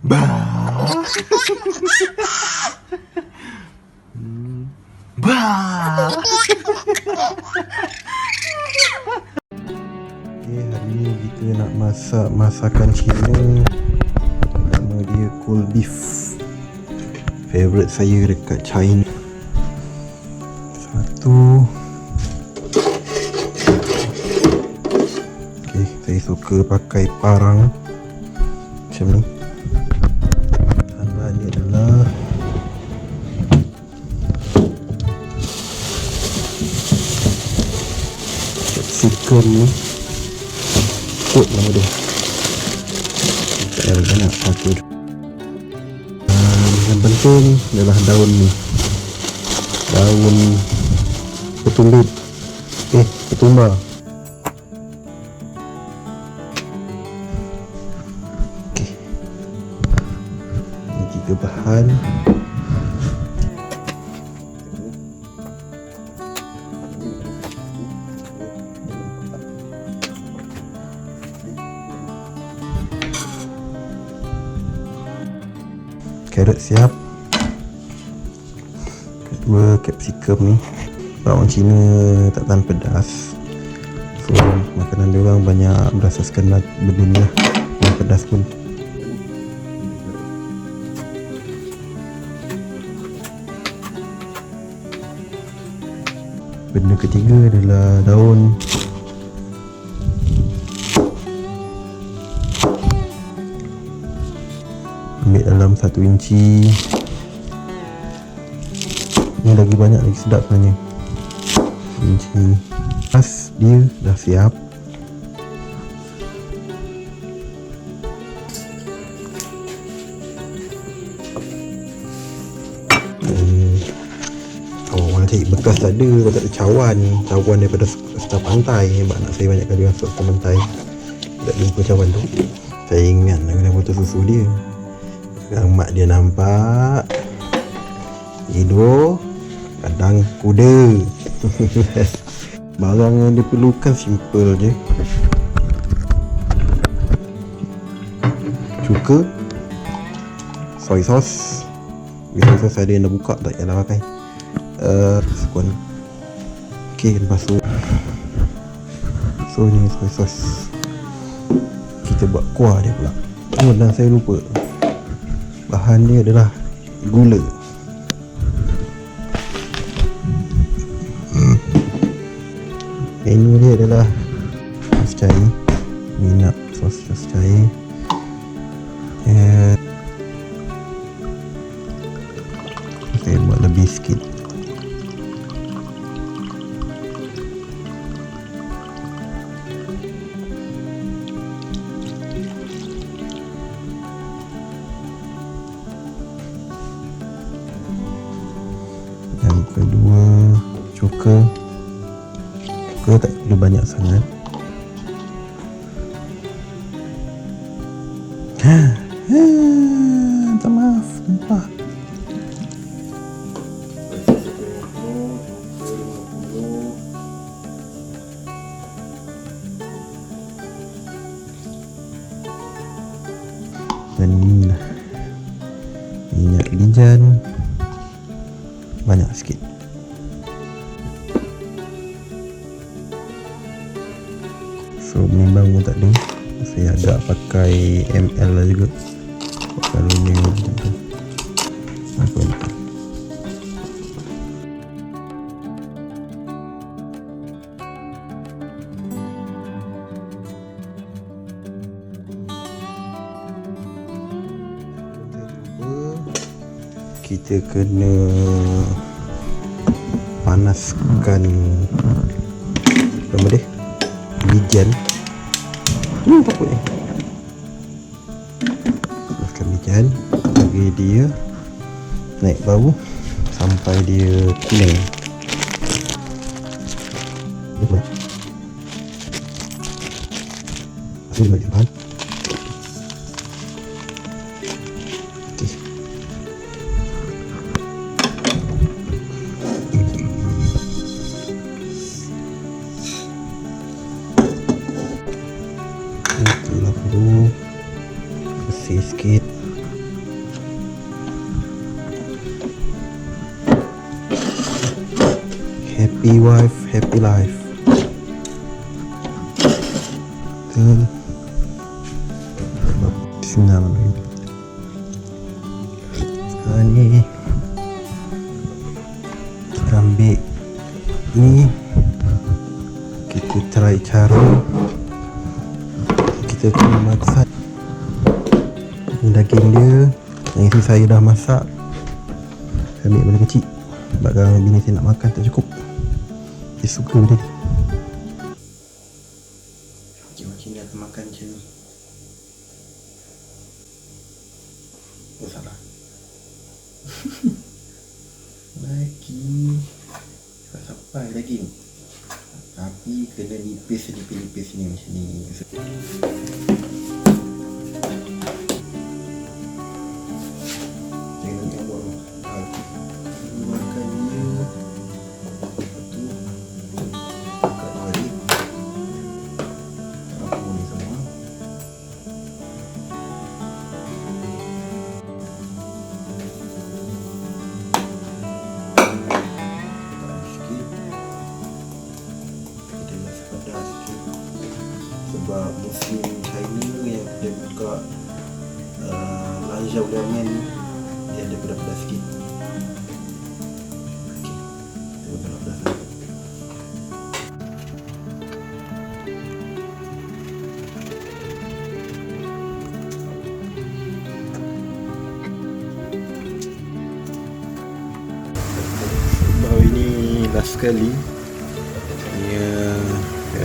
Bah. Bah. Okay, hari ni kita nak masak masakan Cina. Nama dia cold beef. Favorite saya dekat China. Satu. Okay, saya suka pakai parang macam ni. Bahan dia adalah capsicum ni. Kot nama dia. Tak ada banyak satu. Yang penting adalah daun ni. Daun ketumbar. Ketumbar. Okey. Ini 3 bahan. Carrot siap. Kedua, capsicum ni. Orang Cina tak tahan pedas, so makanan dia orang banyak berasaskan benda ni lah. Yang pedas pun. Benda ketiga adalah daun. Ambil dalam 1 inci. Ni lagi banyak, lagi sedap sebenarnya. 1 inci. Pas dia dah siap. Orang cari bekas tak ada. Kalau tak ada cawan. Cawan daripada sekitar pantai. Sebab anak saya banyak kali masuk sekitar pantai, tak jumpa cawan tu. Saya ingat nak kena botol susu dia. Sekarang mak dia nampak hidup kadang kuda. Barang yang dia perlukan simple je. Cuka, soy sauce. Soy sauce ada yang dah buka, tak payah pakai. Sekuan. Ok, lepas tu ni soy sauce. Kita buat kuah dia pula. Dan saya lupa, bahan dia adalah gula. Menu dia adalah sos cair. Minyak sos cair. Saya buat lebih sikit. Yang kedua, cuka. Cuka tak perlu banyak sangat. Minta maaf, nampak. Dan inilah minyak bijan, banyak sikit. So menimbang pun tak ada. Saya agak pakai ml lah juga. Kalau ni macam tu. Aku nak. Kita kena panaskan apa dia? Bijan. Apa ni? Panaskan bijan. Bagi dia naik bau sampai dia kuning. Masih bagi bahan. Okey. Itulah dulu. Bersih sikit. Happy wife, happy life. Betul. Bismillahirrahmanirrahim. Sekarang ni kita ambil ni, kita try cara kita kena masak. Ni daging dia. Yang ini saya dah masak. Saya ambil benda kecil sebab kalau bini saya nak makan tak cukup. Dia suka benda ni. Macam ni akan makan macam ni. Oh salah. Lagi tak sampai daging, tapi kena nipis ni macam ni. Jangan nak buat makan dia. Lepas tu buka balik apa ni semua. Sebab musim China yang kita buka Lanzhou lamien ni, dia ada pedas-pedas sikit. Okey, kita buka pedas lah. Sebab ini last sekali ni, saya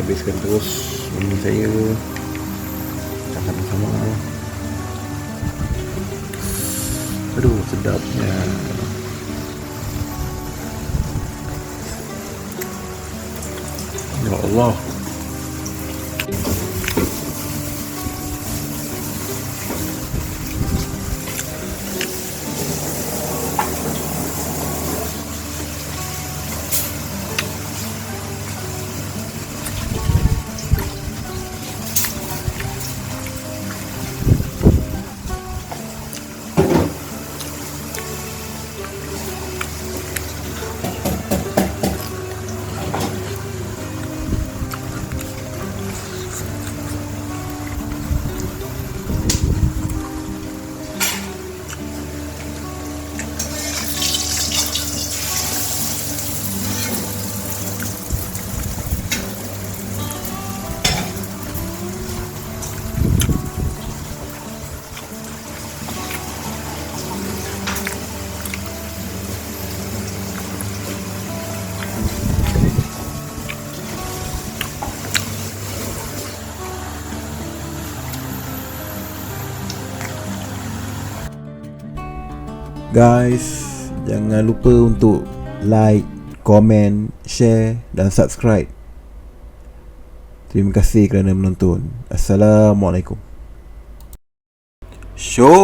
habiskan terus. Ini saya makan sama-sama. Aduh, sedapnya. Ya Allah. Guys, jangan lupa untuk like, komen, share dan subscribe. Terima kasih kerana menonton. Assalamualaikum. Show